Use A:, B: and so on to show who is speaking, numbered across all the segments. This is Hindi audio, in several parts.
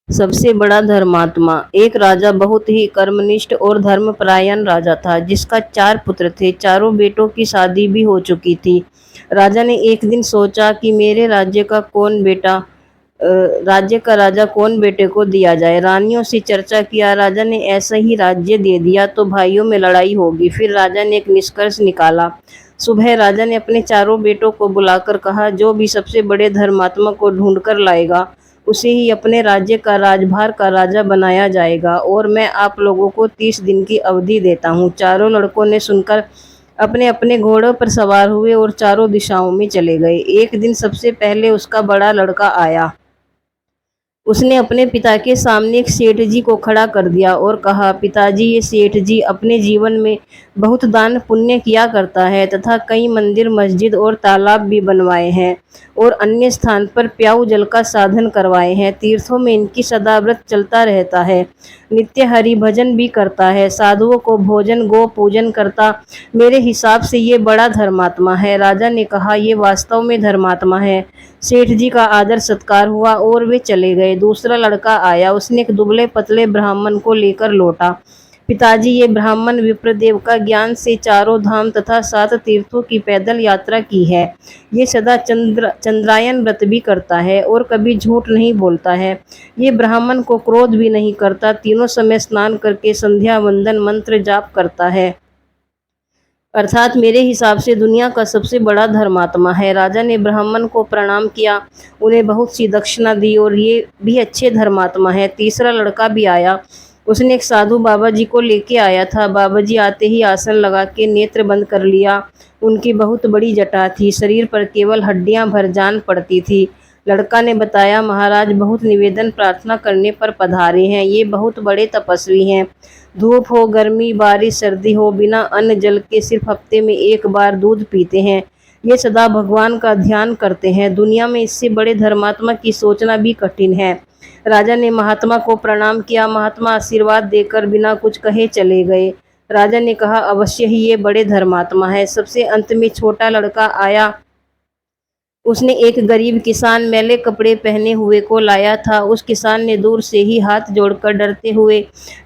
A: सबसे बड़ा धर्मात्मा। एक राजा बहुत ही कर्मनिष्ठ और धर्मपरायण राजा था, जिसका 4 पुत्र थे। चारों बेटों की शादी भी हो चुकी थी। राजा ने एक दिन सोचा कि मेरे राज्य का राजा कौन बेटे को दिया जाए। रानियों से चर्चा किया। राजा ने ऐसा ही राज्य दे दिया तो भाइयों में लड़ाई होगी। फिर राजा ने एक निष्कर्ष निकाला। सुबह राजा ने अपने चारों बेटों को बुलाकर कहा, जो भी सबसे बड़े धर्मात्मा को ढूंढकर लाएगा, उसे ही अपने राज्य का राजभार का राजा बनाया जाएगा, और मैं आप लोगों को 30 दिन की अवधि देता हूँ। चारों लड़कों ने सुनकर अपने अपने घोड़ों पर सवार हुए और चारों दिशाओं में चले गए। एक दिन सबसे पहले उसका बड़ा लड़का आया। उसने अपने पिता के सामने एक सेठ जी को खड़ा कर दिया और कहा, पिताजी, ये सेठ जी अपने जीवन में बहुत दान पुण्य किया करता है तथा कई मंदिर, मस्जिद और तालाब भी बनवाए हैं और अन्य स्थान पर प्याऊ जल का साधन करवाए हैं। तीर्थों में इनकी सदा व्रत चलता रहता है। नित्य हरि भजन भी करता है। साधुओं को भोजन, गो पूजन करता। मेरे हिसाब से ये बड़ा धर्मात्मा है। राजा ने कहा, ये वास्तव में धर्मात्मा है। सेठ जी का आदर सत्कार हुआ और वे चले गए। दूसरा लड़का आया। उसने एक दुबले पतले ब्राह्मण को लेकर लौटा। पिताजी, ये ब्राह्मण विप्रदेव का ज्ञान से चारों धाम तथा 7 तीर्थों की पैदल यात्रा की है। ये सदा चंद्रायन व्रत भी करता है और कभी झूठ नहीं बोलता है। ये ब्राह्मण को क्रोध भी नहीं करता। तीनों समय स्नान करके संध्या वंदन मंत्र जाप करता है। अर्थात मेरे हिसाब से दुनिया का सबसे बड़ा धर्मात्मा है। राजा ने ब्राह्मण को प्रणाम किया, उन्हें बहुत सी दक्षिणा दी और ये भी अच्छे धर्मात्मा है। तीसरा लड़का भी आया। उसने एक साधु बाबा जी को लेके आया था। बाबा जी आते ही आसन लगा के नेत्र बंद कर लिया। उनकी बहुत बड़ी जटा थी। शरीर पर केवल हड्डियां भर जान पड़ती थी। लड़का ने बताया, महाराज बहुत निवेदन प्रार्थना करने पर पधारे हैं। ये बहुत बड़े तपस्वी हैं। धूप हो, गर्मी, बारिश, सर्दी हो, बिना अन्न जल के सिर्फ हफ्ते में एक बार दूध पीते हैं। ये सदा भगवान का ध्यान करते हैं। दुनिया में इससे बड़े धर्मात्मा की सोचना भी कठिन है। राजा ने महात्मा को प्रणाम किया। महात्मा आशीर्वाद देकर बिना कुछ कहे चले गए। राजा ने कहा, अवश्य ही ये बड़े धर्मात्मा है। सबसे अंत में छोटा लड़का आया। उसने एक गरीब किसान मैले कपड़े पहने हुए को लाया था। उस किसान ने दूर से ही हाथ जोड़कर डरते हुए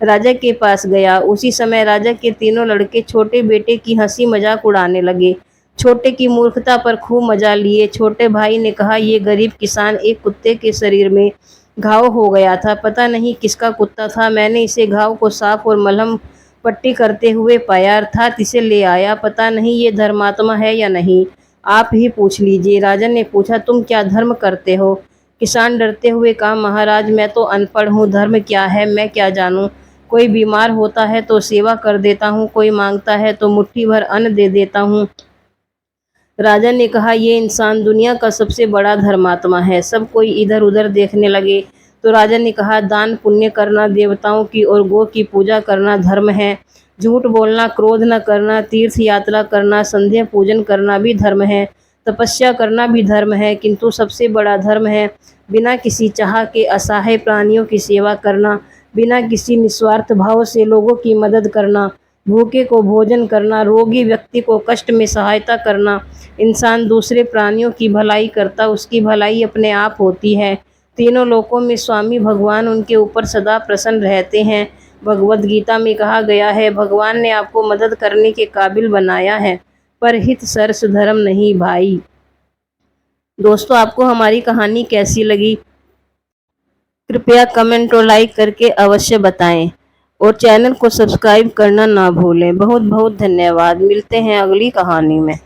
A: राजा के पास गया। उसी समय राजा के तीनों लड़के छोटे बेटे की हंसी मजाक उड़ाने लगे। छोटे की मूर्खता पर खूब मजा लिए। छोटे भाई ने कहा, ये गरीब किसान, एक कुत्ते के शरीर में घाव हो गया था। पता नहीं किसका कुत्ता था। मैंने इसे घाव को साफ और मलहम पट्टी करते हुए पाया, अर्थात इसे ले आया। पता नहीं ये धर्मात्मा है या नहीं, आप ही पूछ लीजिए। राजा ने पूछा, तुम क्या धर्म करते हो? किसान डरते हुए कहा, महाराज, मैं तो अनपढ़ हूँ। धर्म क्या है मैं क्या जानूँ। कोई बीमार होता है तो सेवा कर देता हूँ, कोई मांगता है तो मुट्ठी भर अन्न दे देता हूँ। राजा ने कहा, ये इंसान दुनिया का सबसे बड़ा धर्मात्मा है। सब कोई इधर उधर देखने लगे तो राजा ने कहा, दान पुण्य करना, देवताओं की और गौ की पूजा करना धर्म है। झूठ बोलना, क्रोध न करना, तीर्थ यात्रा करना, संध्या पूजन करना भी धर्म है। तपस्या करना भी धर्म है, किंतु सबसे बड़ा धर्म है बिना किसी चाह के असहाय प्राणियों की सेवा करना, बिना किसी निस्वार्थ भाव से लोगों की मदद करना, भूखे को भोजन करना, रोगी व्यक्ति को कष्ट में सहायता करना। इंसान दूसरे प्राणियों की भलाई करता, उसकी भलाई अपने आप होती है। तीनों लोकों में स्वामी भगवान उनके ऊपर सदा प्रसन्न रहते हैं। भगवद गीता में कहा गया है, भगवान ने आपको मदद करने के काबिल बनाया है, पर हित सर्स धर्म नहीं भाई। दोस्तों, आपको हमारी कहानी कैसी लगी? कृपया कमेंट और लाइक करके अवश्य बताएं और चैनल को सब्सक्राइब करना ना भूलें। बहुत बहुत धन्यवाद। मिलते हैं अगली कहानी में।